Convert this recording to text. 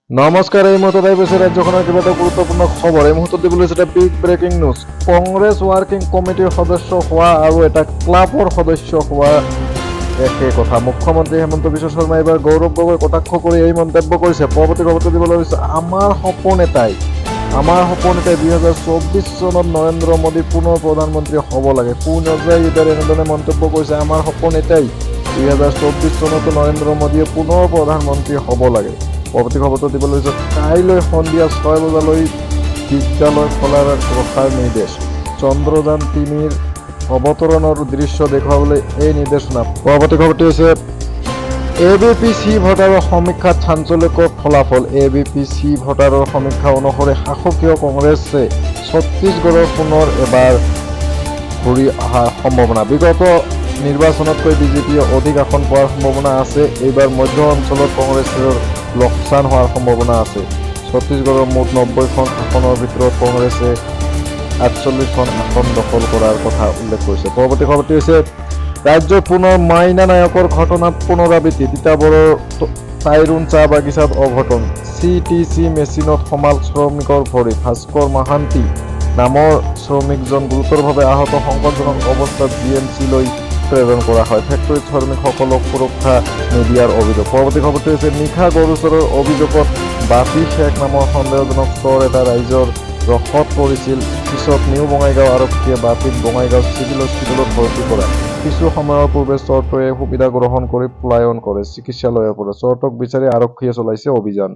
নমস্কাৰ, এই মুহূৰ্তত আহি গৈছে ৰাজ্যখনৰ কিবা এটা গুৰুত্বপূৰ্ণ খবৰ। এই মুহূৰ্তত দিবলৈ এটা big breaking news. Congress working কমিটিৰ সদস্য হোৱা আৰু এটা ক্লাবৰ সদস্য হোৱা একে কথা। মুখ্যমন্ত্ৰী হেমন্ত বিশ্ব শৰ্মাই এইবাৰ গৌৰৱ গগৈ কটাক্ষ কৰি এই মন্তব্য কৰিছে। পৰৱৰ্তী খবৰটো দিবলৈ হৈছে আমাৰ সপোন এটাই 2024 চনত নৰেন্দ্ৰ মোদী পুনৰ প্ৰধানমন্ত্ৰী হ'ব লাগে। পুনৰ্জাই এইবাৰ এনেদৰে মন্তব্য কৰিছে, আমাৰ সপোন এটাই 2024 চনতো নৰেন্দ্ৰ মোদীয়ে পুনৰ প্ৰধানমন্ত্ৰী হ'ব লাগে। পৰৱৰ্তী খবৰটো দিবলৈ হৈছে কাইলৈ সন্ধিয়া 6 বজালৈ বিদ্যালয় খোলাৰ ৰখাৰ নিৰ্দেশ। চন্দ্ৰযান 3ৰ অৱতৰণৰ দৃশ্য দেখুৱাবলৈ এই নিৰ্দেশনা। পৰৱৰ্তী খবৰটো হৈছে ABPC ভোটাৰৰ সমীক্ষাত চাঞ্চল্যকৰ ফলাফল। ABPC ভোটাৰৰ সমীক্ষা অনুসৰি শাসকীয় কংগ্ৰেছে ছত্তীশগড়ৰ পুনৰ এবাৰ ঘূৰি অহাৰ সম্ভাৱনা। বিগত নিৰ্বাচনতকৈ বিজেপিয়ে অধিক আসন পোৱাৰ সম্ভাৱনা আছে। এইবাৰ মধ্য অঞ্চলত কংগ্ৰেছৰ লোকচান হোৱাৰ সম্ভাৱনা আছে। ছত্তীশগড়ৰ মুঠ 90খন আসনৰ ভিতৰত কংগ্ৰেছে 48খন আসন দখল কৰাৰ কথা উল্লেখ কৰিছে। পৰৱৰ্তী খবৰটি হৈছে ৰাজ্যৰ পুনৰ মাইনা নায়কৰ ঘটনাত পুনৰাবৃত্তি। তিতাবৰৰ টাইৰুন চাহ বাগিচাত অঘটন। CTC মেচিনত সমাল শ্ৰমিকৰ ভৰি। ভাস্কৰ মাহান্তি নামৰ শ্ৰমিকজন গুৰুতৰভাৱে আহত। সংকটজনক অৱস্থাত GMC-লৈ প্ৰেৰণ কৰা হয়। ফেক্টৰীত শ্ৰমিকসকলক সুৰক্ষা নিদিয়াৰ অভিযোগ। পৰৱৰ্তী খবৰটো হৈছে নিশা গৰু চোৰৰ অভিযোগত বাপি শেখ নামৰ সন্দেহজনক চোৰ এটা ৰাইজৰ ৰখত পৰিছিল। পিছত নিউ বঙাইগাঁও আৰক্ষীয়ে বাপিক বঙাইগাঁও চিভিল হস্পিটেলত ভৰ্তি কৰায়। কিছু সময়ৰ পূৰ্বে চোৰটোৱে সুবিধা গ্ৰহণ কৰি পলায়ন কৰে চিকিৎসালয়ৰ পৰা। চোৰটোক বিচাৰি আৰক্ষীয়ে চলাইছে অভিযান।